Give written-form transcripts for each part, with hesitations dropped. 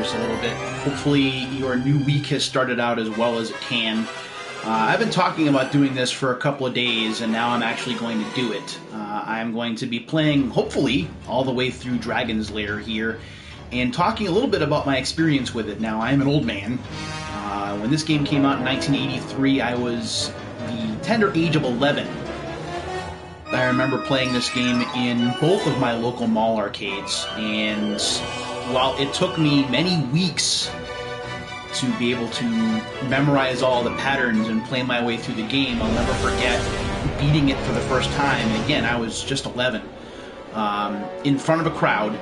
just a little bit. Hopefully your new week has started out as well as it can. I've been talking about doing this for a couple of days, and now I'm actually going to do it. I'm going to be playing, hopefully, all the way through Dragon's Lair here, and talking a little bit about my experience with it. Now, I'm an old man. When this game came out in 1983, I was the tender age of 11. I remember playing this game in both of my local mall arcades, and while it took me many weeks to be able to memorize all the patterns and play my way through the game, I'll never forget beating it for the first time. And again, I was just 11, in front of a crowd,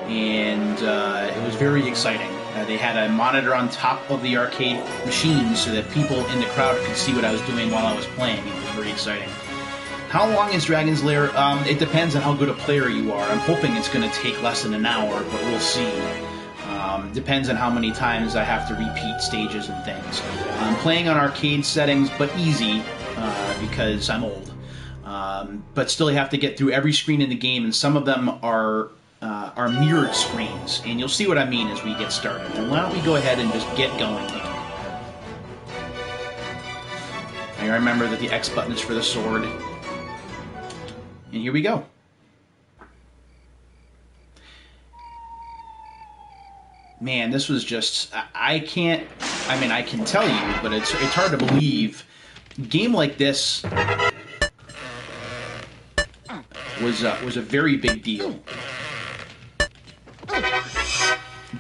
and it was very exciting. They had a monitor on top of the arcade machine so that people in the crowd could see what I was doing while I was playing. It was very exciting. How long is Dragon's Lair? It depends on how good a player you are. I'm hoping it's going to take less than an hour, but we'll see. Depends on how many times I have to repeat stages and things. I'm playing on arcade settings, but easy, because I'm old. But still, you have to get through every screen in the game, and some of them are mirrored screens. And you'll see what I mean as we get started. And why don't we go ahead and just get going here. I remember that the X button is for the sword. And here we go. Man, this was just... I can tell you, but it's hard to believe. A game like this was a very big deal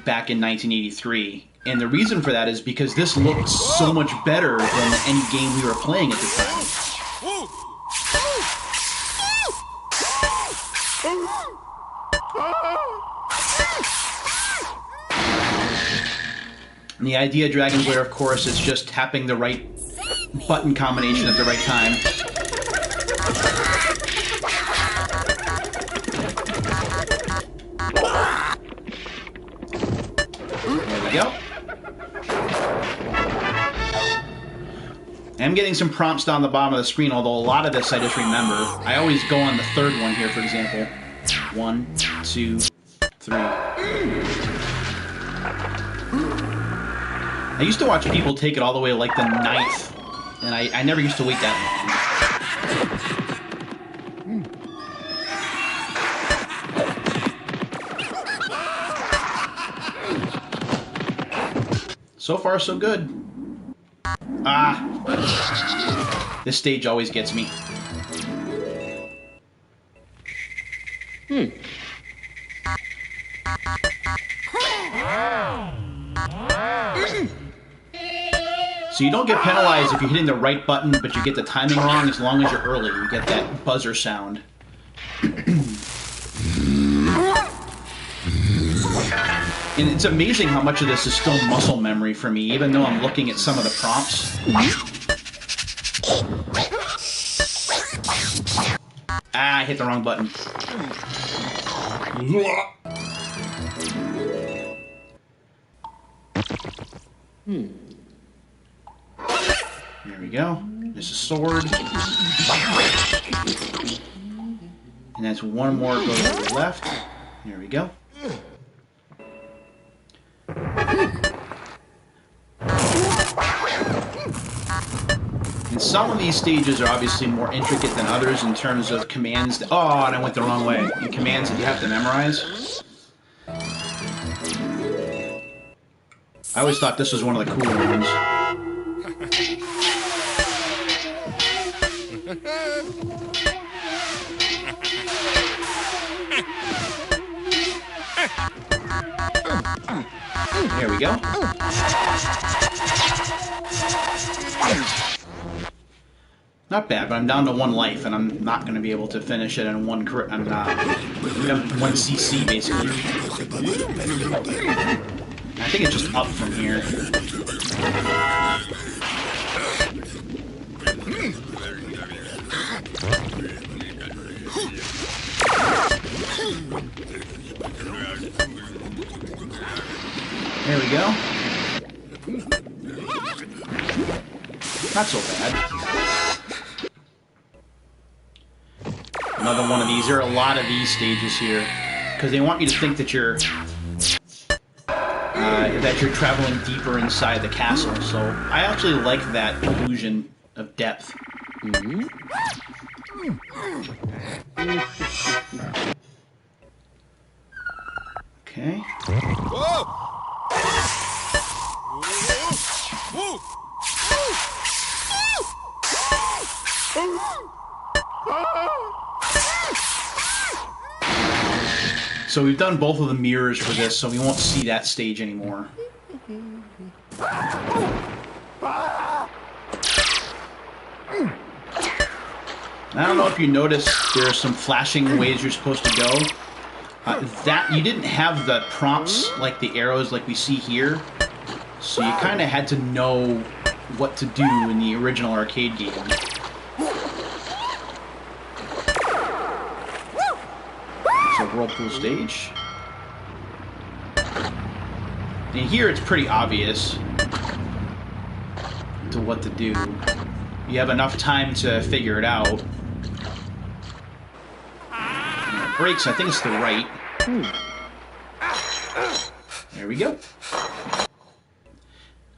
back in 1983. And the reason for that is because this looked so much better than any game we were playing at the time. And the idea of Dragon's Lair, of course, is just tapping the right button combination at the right time. There we go. I'm getting some prompts down the bottom of the screen, although a lot of this I just remember. I always go on the third one here, for example. 1, 2, 3. I used to watch people take it all the way to like the 9th, and I never used to wait that long. So far, so good. Ah! This stage always gets me. So you don't get penalized if you're hitting the right button, but you get the timing wrong as long as you're early. You get that buzzer sound. And it's amazing how much of this is still muscle memory for me, even though I'm looking at some of the prompts. Ah, I hit the wrong button. There we go. There's a sword. And that's one more go to the left. There we go. And some of these stages are obviously more intricate than others in terms of commands. Oh, and I went the wrong way. In commands that you have to memorize. I always thought this was one of the cooler ones. There we go. Not bad, but I'm down to 1 life, and I'm not going to be able to finish it in one CC, basically. I think it's just up from here. There we go. Not so bad. Another one of these. There are a lot of these stages here, because they want you to think that you're that you're traveling deeper inside the castle. So I actually like that illusion of depth. Okay. So we've done both of the mirrors for this, so we won't see that stage anymore. I don't know if you noticed, there are some flashing ways you're supposed to go. That you didn't have the prompts like the arrows like we see here, so you kind of had to know what to do in the original arcade game. It's a whirlpool stage. And here it's pretty obvious to what to do. You have enough time to figure it out. And it breaks, I think it's the right. There we go.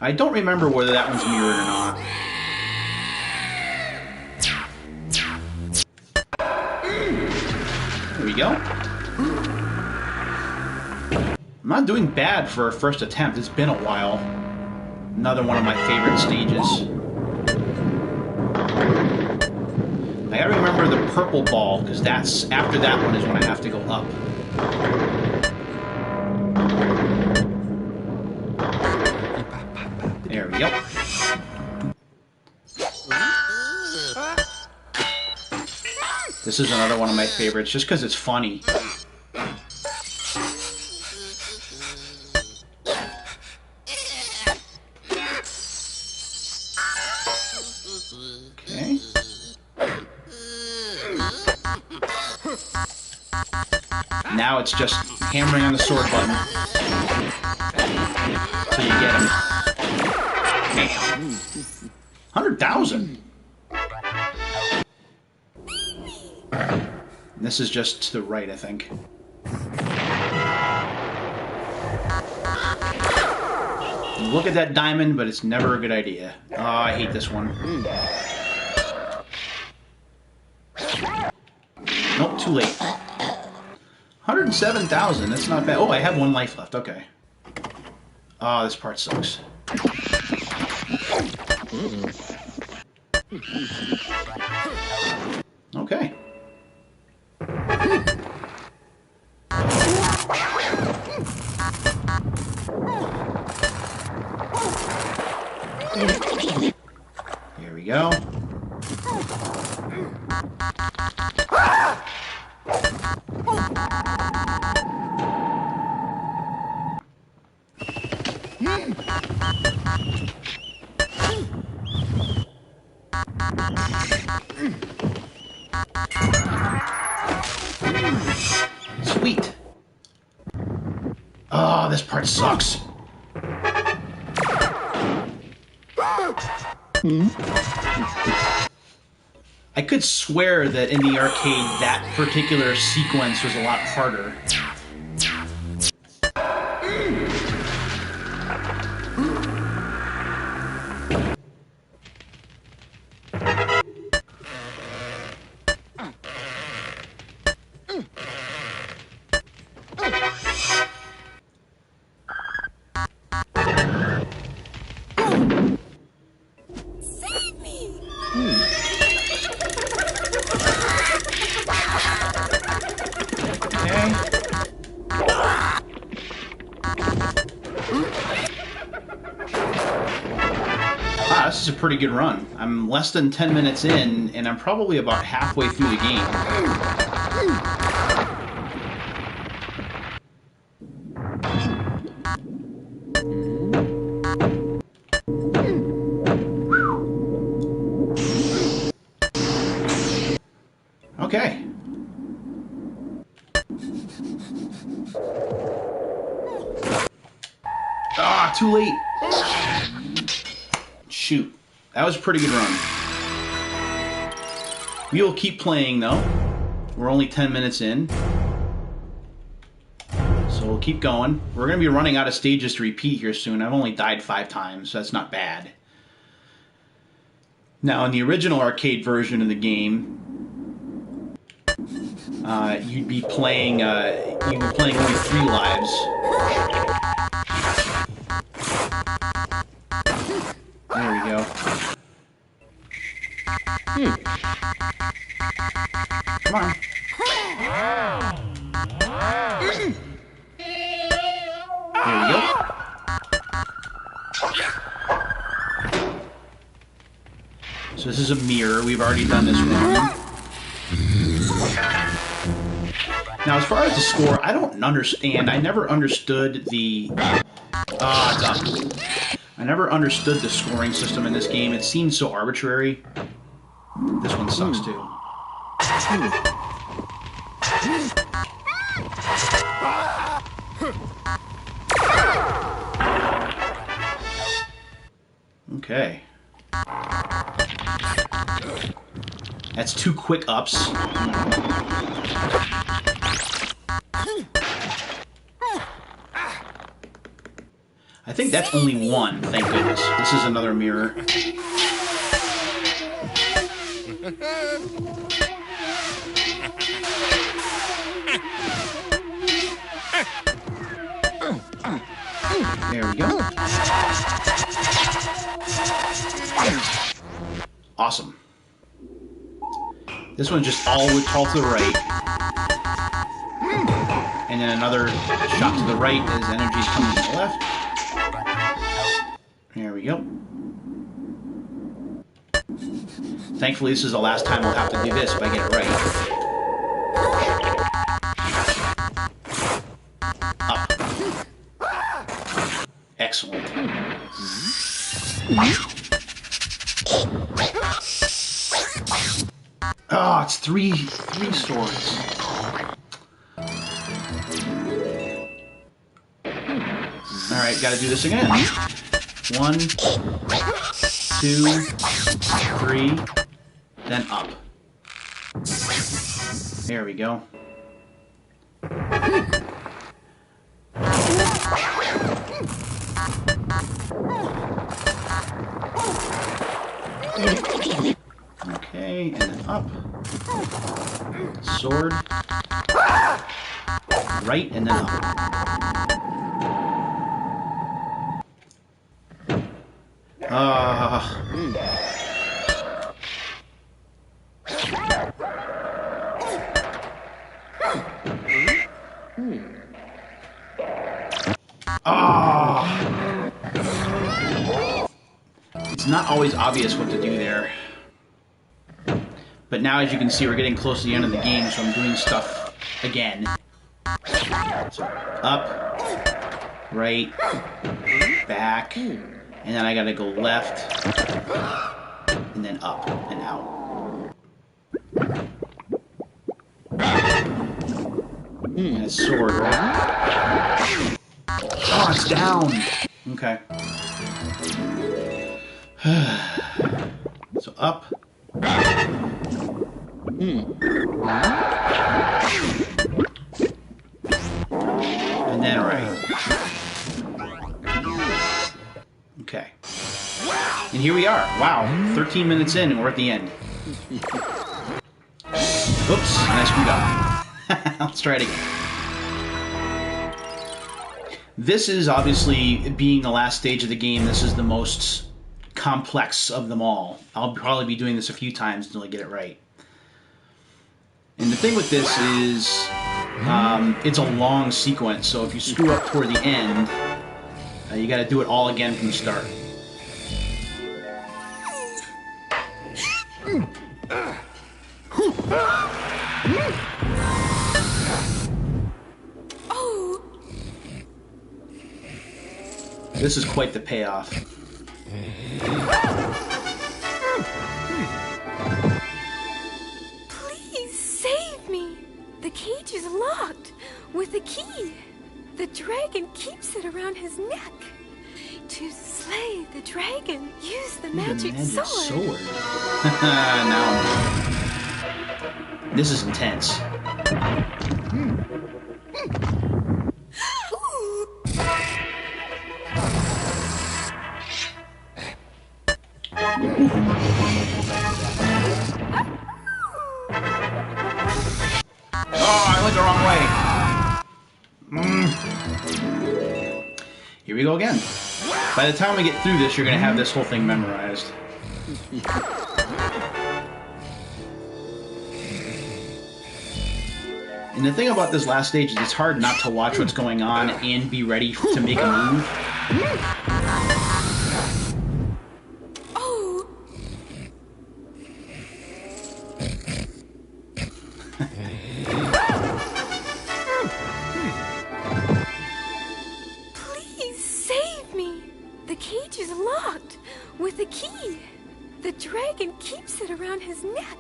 I don't remember whether that one's mirrored or not. There we go. I'm not doing bad for a first attempt. It's been a while. Another one of my favorite stages. I gotta remember the purple ball, because that's after that one is when I have to go up. There we go. This is another one of my favorites, just because it's funny. Okay. Now it's just hammering on the sword button until you get him. Bam. 100,000. This is just to the right, I think. Look at that diamond, but it's never a good idea. Oh, I hate this one. Nope, too late. 107,000, that's not bad. Oh, I have one life left, okay. Oh, this part sucks. Okay. Here we go. Sweet. Oh, this part sucks. I could swear that in the arcade that particular sequence was a lot harder. This is a pretty good run. I'm less than 10 minutes in, and I'm probably about halfway through the game. Okay. Ah, too late. Shoot. That was a pretty good run. We will keep playing, though. We're only 10 minutes in. So we'll keep keep going. We're going to be running out of stages to repeat here soon. I've only died 5 times, so that's not bad. Now, in the original arcade version of the game, you'd be playing only 3 lives. There we go. Come on. There we go. So this is a mirror. We've already done this one. Now, as far as the score, I don't understand. I never understood the... it's up. I never understood the scoring system in this game. It seems so arbitrary. This one sucks, too. Okay. That's 2 quick ups. I think that's only 1, thank goodness. This is another mirror. There we go. Awesome. This one's just all to the right. And then another shot to the right as energy's coming to the left. There we go. Thankfully, this is the last time I'll have to do this if I get it right. Up. Excellent. Oh, it's three swords. Alright, gotta do this again. 1, 2, 3, then up. There we go. Okay, and then up. Sword. Right, and then up. It's not always obvious what to do there. But now, as you can see, we're getting close to the end of the game, so I'm doing stuff again. So, up, right, back, and then I gotta go left, and then up and out. And a sword, right? Oh, it's down! Okay. So up. And then right. Okay. And here we are. Wow. 13 minutes in and we're at the end. Oops, and I screwed up. Let's try it again. This is obviously, being the last stage of the game, this is the most complex of them all. I'll probably be doing this a few times until I get it right. And the thing with this is, it's a long sequence, so if you screw up toward the end, you gotta do it all again from the start. This is quite the payoff. Please save me! The cage is locked with a key. The dragon keeps it around his neck. To slay the dragon, use the magic sword. Now, this is intense. Oh, I went the wrong way. Here we go again. By the time we get through this, you're going to have this whole thing memorized. And the thing about this last stage is it's hard not to watch what's going on and be ready to make a move. Oh! Please save me! The cage is locked with a key. The dragon keeps it around his neck.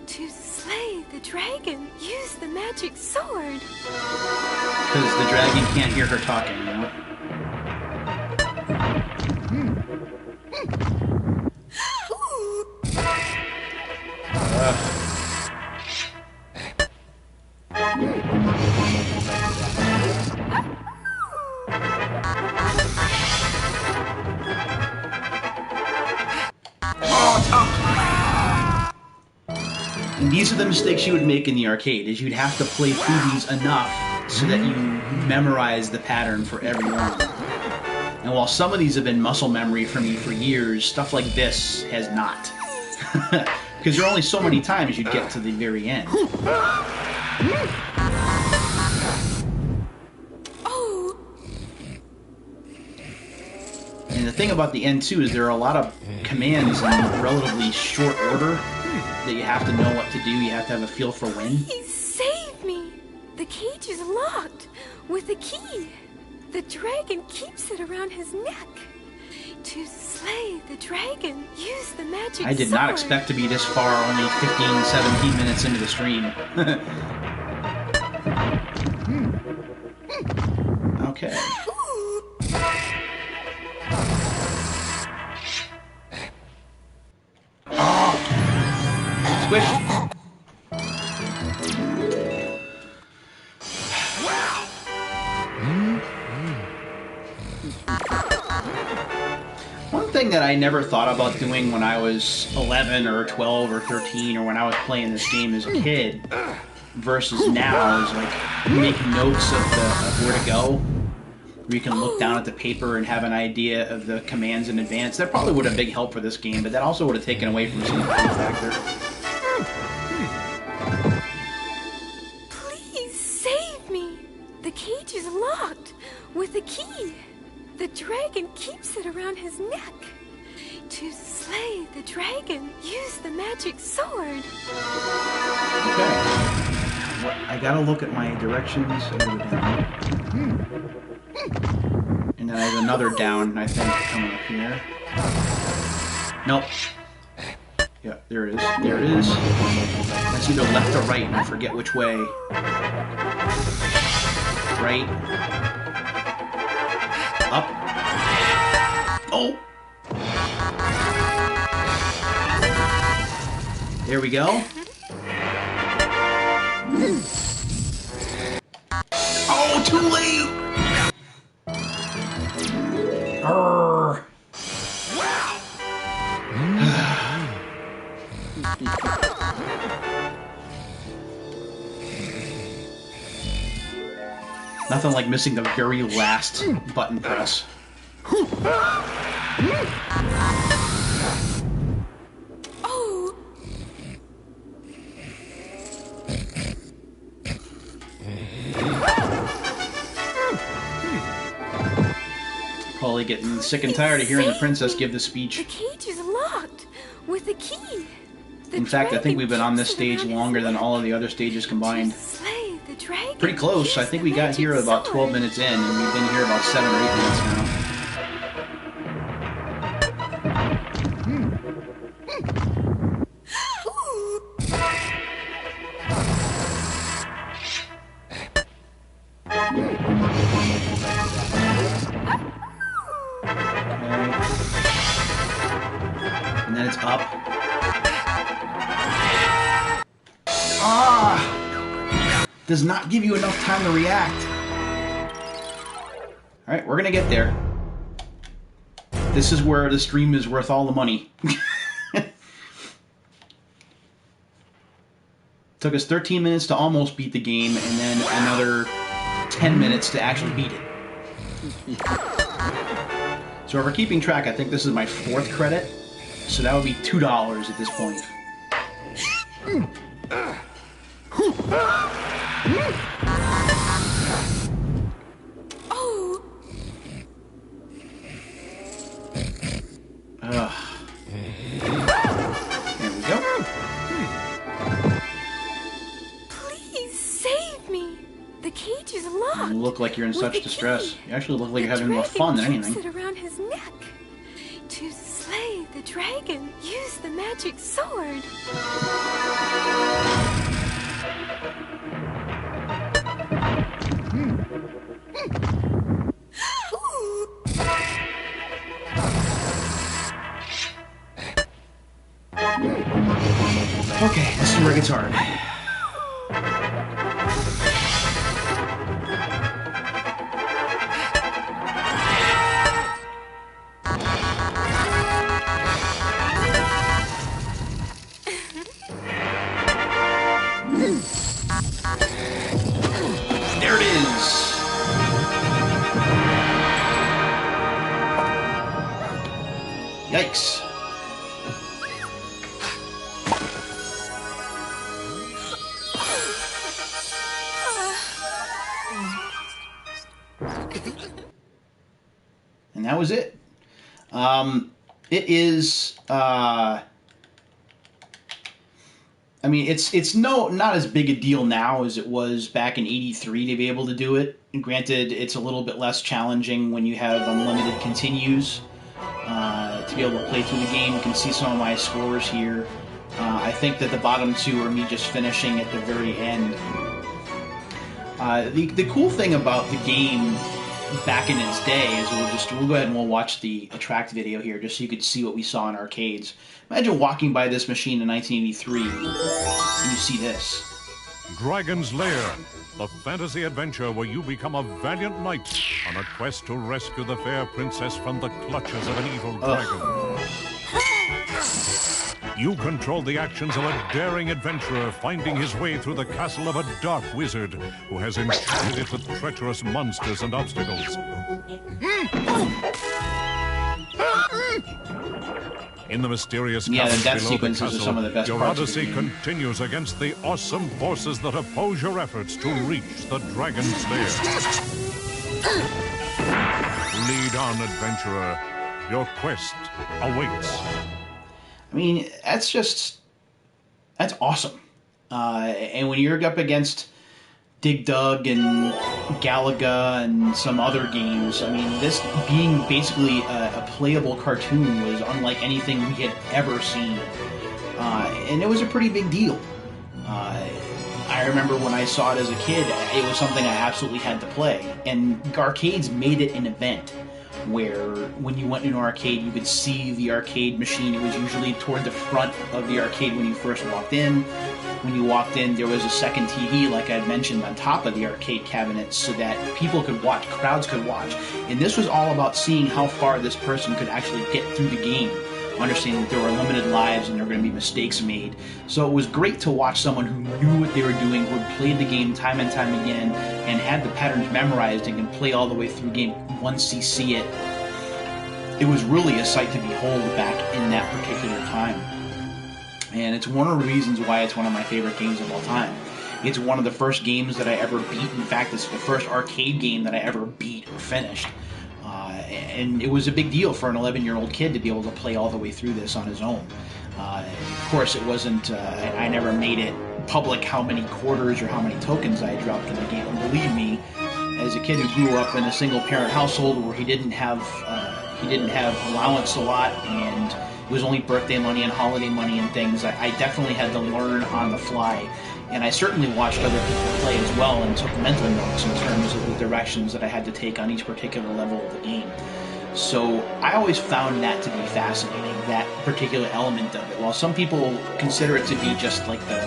To slay the dragon, use the magic sword. Because the dragon can't hear her talking, you know? And these are the mistakes you would make in the arcade, is you'd have to play through these enough so that you memorize the pattern for every one. And while some of these have been muscle memory for me for years, stuff like this has not. Because there are only so many times you'd get to the very end. Oh! And the thing about the end, too, is there are a lot of commands in relatively short order that you have to know what to do. You have to have a feel for when. Please save me! The cage is locked with a key. The dragon keeps it around his neck. To slay the dragon, use the magic sword. I did not expect to be this far, only 15, 17 minutes into the stream. Okay. Oh! Squish! One thing that I never thought about doing when I was 11 or 12 or 13 or when I was playing this game as a kid versus now is like make notes of where to go. Where you can look down at the paper and have an idea of the commands in advance. That probably would have been a big help for this game, but that also would have taken away from some of the fun factor. Please save me! The cage is locked with a key. The dragon keeps it around his neck. To slay the dragon, use the magic sword. Okay. Well, I gotta look at my directions. I go down. And then I have another down, I think, coming up here. Nope. Yeah, there it is. There it is. That's either left or right, and I forget which way. Right. Up. Oh! There we go. Oh, too late! Arrgh. Nothing like missing the very last button press. Oh! Probably getting sick and tired of hearing the princess give the speech. The cage is locked with a key. In fact, I think we've been on this stage longer than all of the other stages combined. Pretty close. I think we got here about 12 minutes in, and we've been here about 7 or 8 minutes now. And then it's up. Ah! Does not give you enough time to react. Alright, we're gonna get there. This is where the stream is worth all the money. Took us 13 minutes to almost beat the game, and then another 10 minutes to actually beat it. So if we're keeping track, I think this is my 4th credit. So that would be $2 at this point. Oh. There we go. Please save me. The cage is locked. You look like you're in with such the distress. key. You actually look like The you're having more dragon fun than keeps anything. it around his neck. To slay the dragon, use the magic sword. Ooh. Okay, this is where it gets hard. There it is. Yikes. And that was it. It is. I mean, it's not as big a deal now as it was back in '83 to be able to do it. And granted, it's a little bit less challenging when you have unlimited continues to be able to play through the game. You can see some of my scores here. I think that the bottom 2 are me just finishing at the very end. The cool thing about the game back in its day is we'll go ahead and we'll watch the Attract video here just so you could see what we saw in arcades. Imagine walking by this machine in 1983 and you see this. Dragon's Lair, the fantasy adventure where you become a valiant knight on a quest to rescue the fair princess from the clutches of an evil dragon. You control the actions of a daring adventurer finding his way through the castle of a dark wizard who has enchanted it with treacherous monsters and obstacles. In the mysterious the caverns death below the sequences are castle, some of the best your parts of the odyssey game. continues against the awesome forces that oppose your efforts to reach the Dragon's Lair. Lead on, adventurer. Your quest awaits. I mean, that's awesome. And when you're up against Dig Dug and Galaga and some other games, I mean, this being basically a playable cartoon was unlike anything we had ever seen. And it was a pretty big deal. I remember when I saw it as a kid, it was something I absolutely had to play. And arcades made it an event where when you went into an arcade, you could see the arcade machine. It was usually toward the front of the arcade when you first walked in. When you walked in, there was a second TV, like I had mentioned, on top of the arcade cabinets so that people could watch, crowds could watch. And this was all about seeing how far this person could actually get through the game, understanding that there were limited lives and there were going to be mistakes made. So it was great to watch someone who knew what they were doing, who had played the game time and time again, and had the patterns memorized and can play all the way through the game once you see it. It was really a sight to behold back in that particular time. And it's one of the reasons why it's one of my favorite games of all time. It's one of the first games that I ever beat. In fact, it's the first arcade game that I ever beat or finished. And it was a big deal for an 11-year-old kid to be able to play all the way through this on his own. Of course, it wasn't, I never made it public how many quarters or how many tokens I had dropped in the game. And believe me, as a kid who grew up in a single-parent household where he didn't have allowance a lot, and it was only birthday money and holiday money and things, I definitely had to learn on the fly. And I certainly watched other people play as well and took mental notes in terms of the directions that I had to take on each particular level of the game. So I always found that to be fascinating, that particular element of it. While some people consider it to be just like the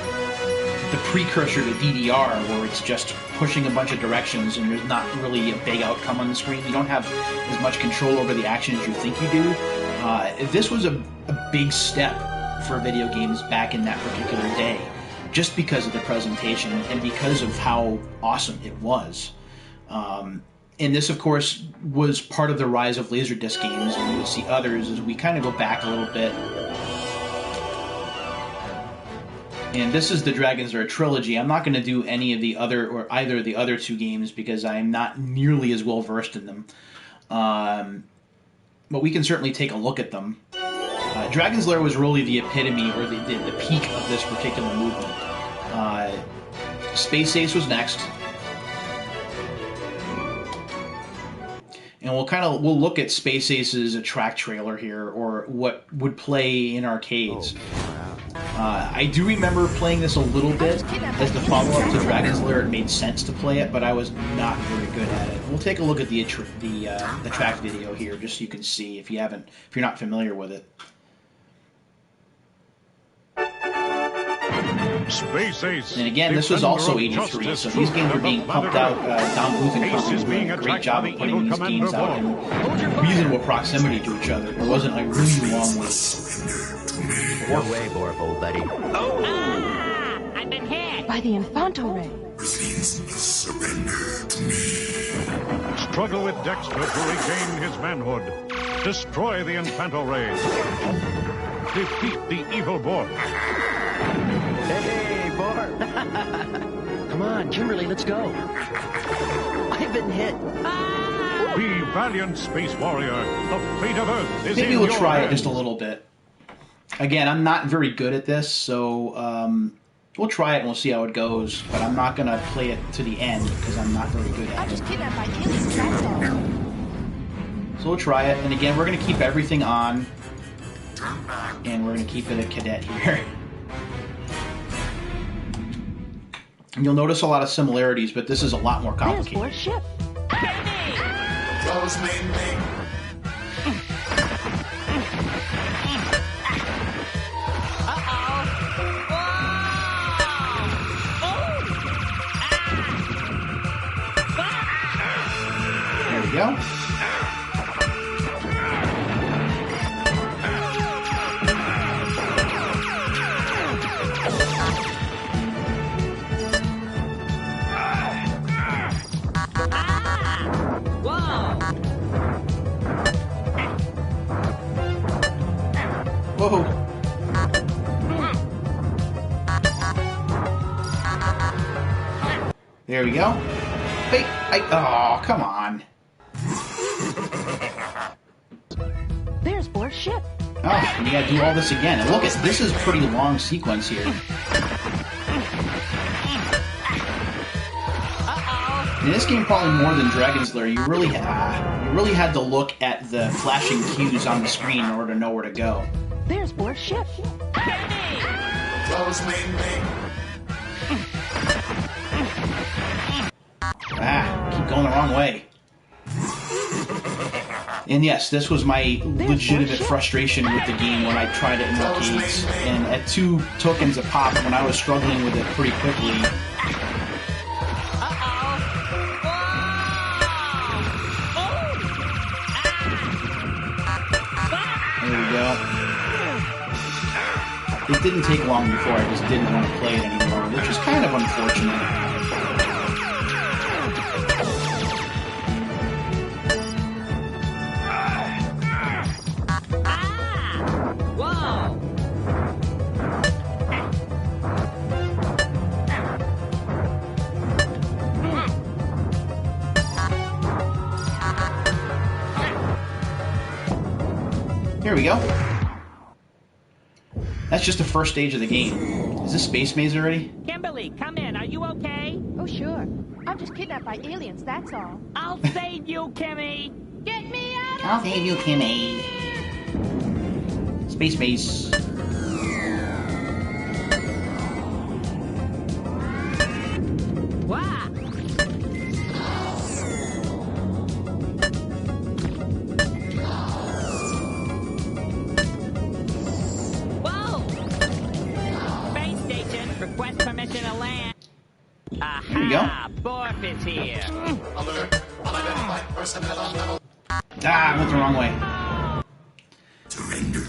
precursor to DDR, where it's just pushing a bunch of directions and there's not really a big outcome on the screen. You don't have as much control over the action as you think you do. This was a big step for video games back in that particular day. just because of the presentation and because of how awesome it was. And this, of course, was part of the rise of Laserdisc games, and you'll see others as we kind of go back a little bit. And this is the Dragon's Lair trilogy. I'm not going to do any of the other, or either of the other two games, because I am not nearly as well versed in them. But we can certainly take a look at them. Dragon's Lair was really the epitome, or the peak of this particular movement. Space Ace was next. And we'll look at Space Ace's track trailer here, or what would play in arcades. I do remember playing this a little bit as the follow-up to Dragon's Lair. It made sense to play it, but I was not very good at it. We'll take a look at the track video here, just so you can see if you're not familiar with it. Space Ace. And again, this was also 83, so these games were being pumped out. Don Bluth and Company were doing a great job of putting these games out in reasonable proximity to each other. There wasn't a really long wait. No way, Borf, old buddy. Oh! I've been hit! By the Infanto Ray. Surrender to me. Struggle with Dexter to regain his manhood. Destroy the Infanto Ray. Defeat the evil Borf. Hey, Borf! Come on, Kimberly, let's go. I've been hit. Be valiant, Space Warrior. The fate of Earth is Maybe in we'll your try it hands. just a little bit. Again, I'm not very good at this, so we'll try it and we'll see how it goes. But I'm not going to play it to the end because I'm not very good at it. Kidnapped by aliens, that's all. So we'll try it, and again, we're going to keep everything on, and we're going to keep it a cadet here. And you'll notice a lot of similarities, but this is a lot more complicated. There's ship. Close me. There we go. Whoa. There we go. Hey, oh, come on. There's Borf's ship. Oh, and you gotta do all this again. And look, this is a pretty long sequence here. In this game, probably more than Dragon's Lair, you really had to look at the flashing cues on the screen in order to know where to go. There's Borf's ship. Close me. Keep going the wrong way. And yes, this was my legitimate frustration with the game when I tried it in arcades. And at 2 tokens a pop, when I was struggling with it pretty quickly. There we go. It didn't take long before I just didn't want to play it anymore, which is kind of unfortunate. Here we go. That's just the first stage of the game. Is this Space Maze already? Kimberly, come in. Are you okay? Oh, sure. I'm just kidnapped by aliens, that's all. I'll save you, Kimmy. Get me out of I'll save you, Kimmy. Space Maze. Wow. Request permission to land. Aha! There you go. Borf is here. Alert. Unidentified personnel on level. Ah, I went the wrong way. Surrender,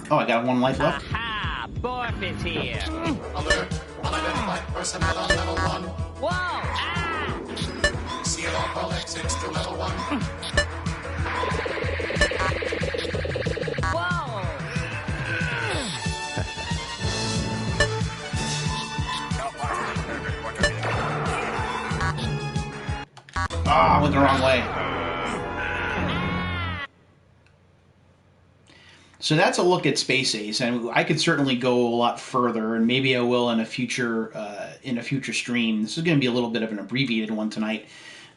Oh, I got 1 life left. Aha! Morph is here. Alert. Unidentified personnel on level 1. Whoa! Ah! Seal all exits to level 1. Whoa! Ah, I went the wrong way. So that's a look at Space Ace, and I could certainly go a lot further, and maybe I will in a future stream. This is going to be a little bit of an abbreviated one tonight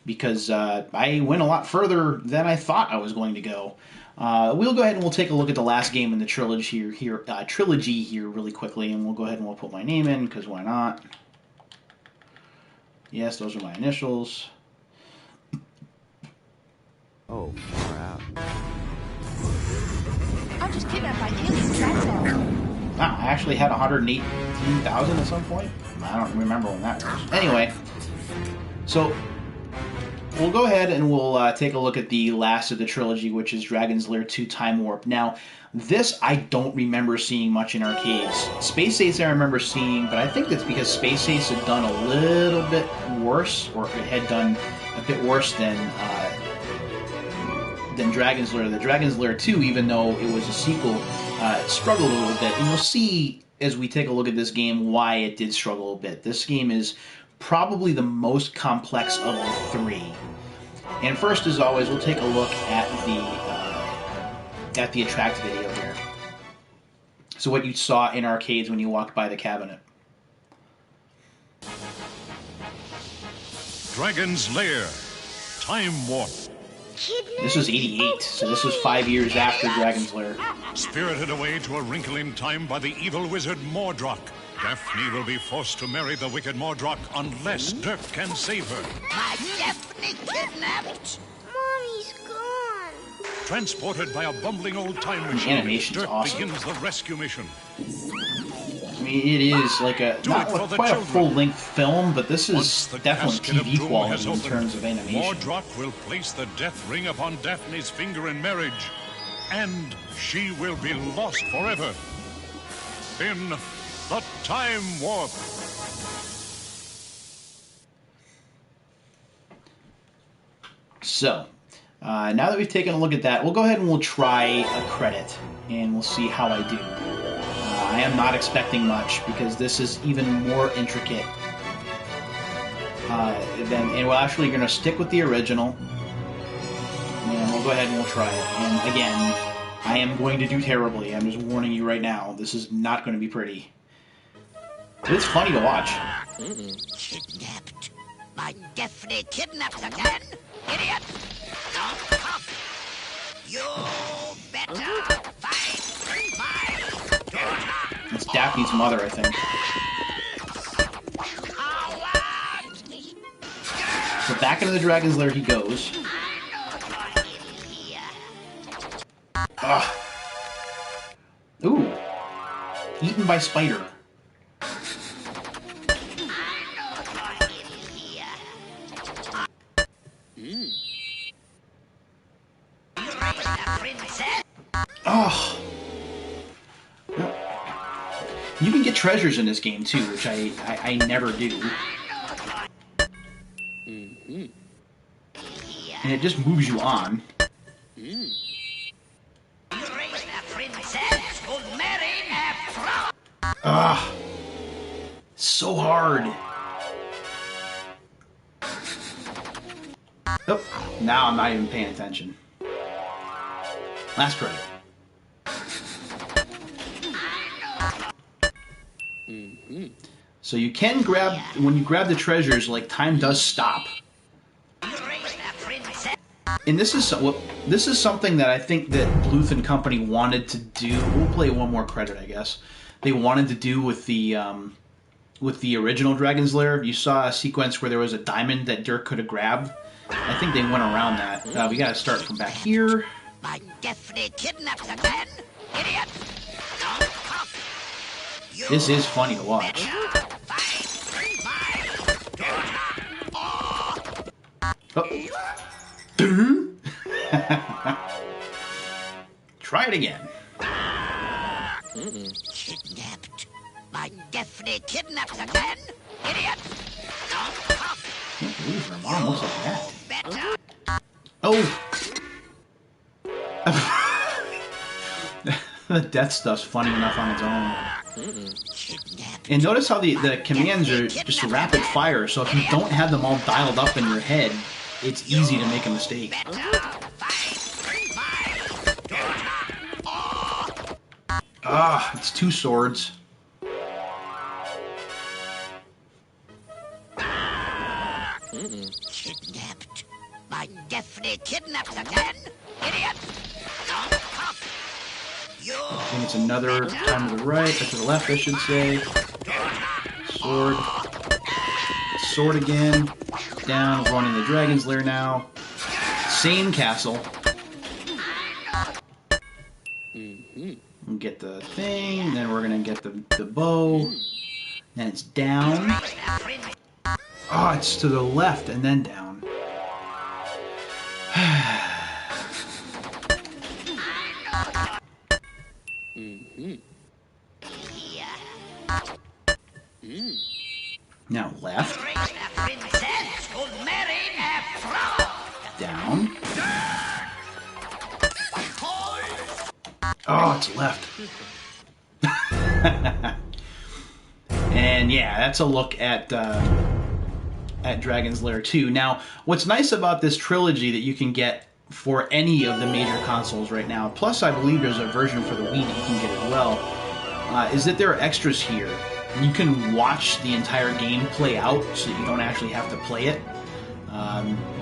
because I went a lot further than I thought I was going to go. We'll go ahead and we'll take a look at the last game in the trilogy here really quickly, and we'll go ahead and we'll put my name in because why not? Yes, those are my initials. Oh, far out. I'm just kidnapped by aliens, that's all. Wow, I actually had 118,000 at some point. I don't remember when that was. Anyway, so we'll go ahead and we'll take a look at the last of the trilogy, which is Dragon's Lair 2 Time Warp. Now, this I don't remember seeing much in arcades. Space Ace I remember seeing, but I think that's because Space Ace had done a little bit worse, or it had done a bit worse than Dragon's Lair. The Dragon's Lair 2, even though it was a sequel, struggled a little bit. And you'll see as we take a look at this game why it did struggle a bit. This game is probably the most complex of the three. And first, as always, we'll take a look at the attract video here. So what you saw in arcades when you walked by the cabinet. Dragon's Lair. Time Warp. This was 88, so this was 5 years after Dragon's Lair. Spirited away to a wrinkle in time by the evil wizard Mordrock, Daphne will be forced to marry the wicked Mordrock unless Dirk can save her. My Daphne kidnapped. Mommy's gone. Transported by a bumbling old time machine, animation's Dirk awesome. begins the rescue mission. I mean, it is like not quite a full-length film, but this is definitely TV quality in terms of animation. Mordrock will place the death ring upon Daphne's finger in marriage, and she will be lost forever in the Time Warp. So, now that we've taken a look at that, we'll go ahead and we'll try a credit, and we'll see how I do. I am not expecting much, because this is even more intricate. And we're actually going to stick with the original, and we'll go ahead and we'll try it. And again, I am going to do terribly. I'm just warning you right now. This is not going to be pretty. But it's funny to watch. Kidnapped. My Daphne kidnapped again? Idiot! Don't come. You better fight my daughter. It's Daphne's mother, I think. So back into the Dragon's Lair he goes. Ugh. Ooh. Eaten by spider. Oh. You can get treasures in this game too, which I never do. And it just moves you on. Ugh. So hard. Oh, now I'm not even paying attention. Last credit. So you can grab, when you grab the treasures, like, time does stop. And this is something that I think that Bluth and Company wanted to do. We'll play one more credit, I guess. They wanted to do with the original Dragon's Lair. You saw a sequence where there was a diamond that Dirk could have grabbed. I think they went around that. We got to start from back here. My Daphne kidnapped again? Idiot! Don't come. This is funny to watch. Oh. Try it again. Kidnapped. My Daphne kidnapped again? Idiot! I can't believe her mom looks like that. Better. Oh! The death stuff's funny enough on its own. Kidnapped. And notice how the commands are just rapid fire, so if you don't have them all dialed up in your head, it's easy to make a mistake. Ah, it's two swords. Kidnapped. My Daphne kidnapped again? Idiot! You. I think it's another time to the right, or to the left, I should say. Sword. Sword again. Down, we're going in the Dragon's Lair now. Same castle. We'll get the thing, then we're gonna get the bow. Then it's down. Oh, it's to the left and then down. Now left. Down. Oh, it's left. And yeah, that's a look at Dragon's Lair 2. Now, what's nice about this trilogy that you can get for any of the major consoles right now, plus I believe there's a version for the Wii that you can get as well, is that there are extras here. You can watch the entire game play out, so you don't actually have to play it.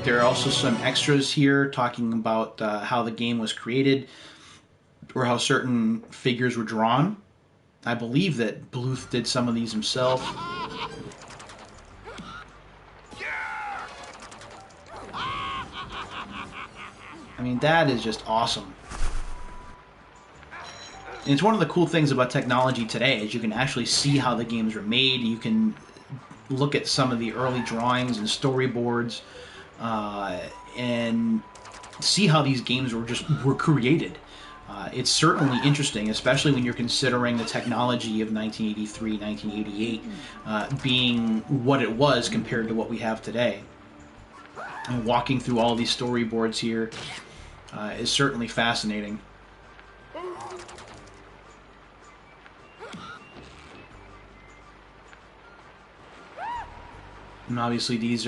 There are also some extras here talking about how the game was created, or how certain figures were drawn. I believe that Bluth did some of these himself. I mean, that is just awesome. And it's one of the cool things about technology today, is you can actually see how the games were made. You can look at some of the early drawings and storyboards, and see how these games were created. It's certainly interesting, especially when you're considering the technology of 1983, 1988 being what it was compared to what we have today. And walking through all these storyboards here is certainly fascinating. And obviously these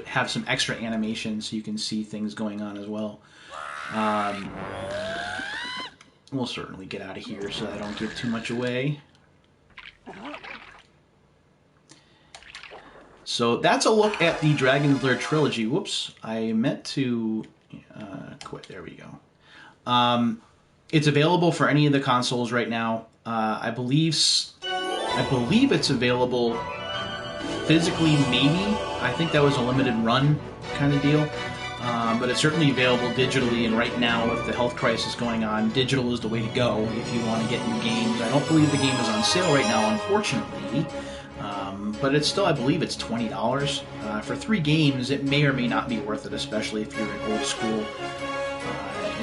have some extra animations, so you can see things going on as well. We'll certainly get out of here so I don't give too much away. So that's a look at the Dragon's Lair trilogy. Whoops, I meant to quit. There we go. It's available for any of the consoles right now. I believe it's available physically, maybe. I think that was a limited run kind of deal. But it's certainly available digitally, and right now with the health crisis going on, digital is the way to go if you want to get new games. I don't believe the game is on sale right now, unfortunately, but it's still, I believe it's $20. For 3 games, it may or may not be worth it, especially if you're an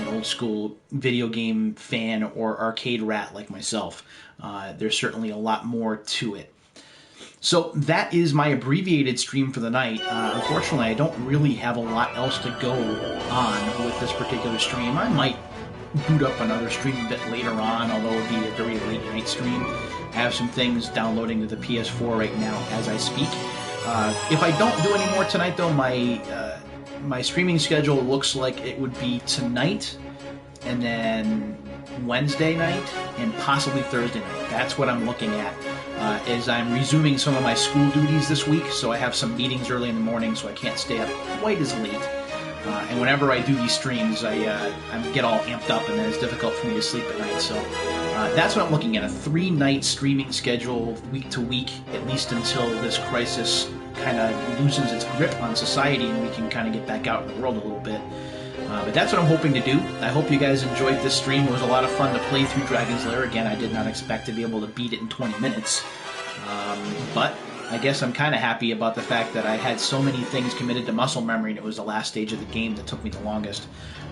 old school video game fan or arcade rat like myself. There's certainly a lot more to it. So that is my abbreviated stream for the night. Unfortunately, I don't really have a lot else to go on with this particular stream. I might boot up another stream a bit later on, although it will be a very late night stream. I have some things downloading to the PS4 right now as I speak. If I don't do any more tonight, though, my streaming schedule looks like it would be tonight, and then Wednesday night, and possibly Thursday night. That's what I'm looking at. As I'm resuming some of my school duties this week, so I have some meetings early in the morning, so I can't stay up quite as late. And whenever I do these streams, I get all amped up, and then it's difficult for me to sleep at night. So that's what I'm looking at, a 3-night streaming schedule, week to week, at least until this crisis kind of loosens its grip on society and we can kind of get back out in the world a little bit. But that's what I'm hoping to do. I hope you guys enjoyed this stream. It was a lot of fun to play through Dragon's Lair. Again, I did not expect to be able to beat it in 20 minutes. But I guess I'm kind of happy about the fact that I had so many things committed to muscle memory, and it was the last stage of the game that took me the longest.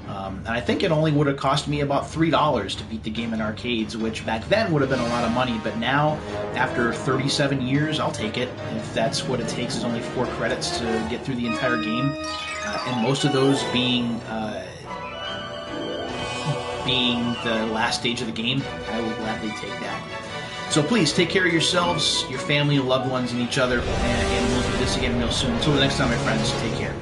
And I think it only would have cost me about $3 to beat the game in arcades, which back then would have been a lot of money, but now, after 37 years, I'll take it. If that's what it takes, is only 4 credits to get through the entire game, and most of those being the last stage of the game, I will gladly take that. So please, take care of yourselves, your family, loved ones, and each other, and we'll do this again real soon. Until the next time, my friends, take care.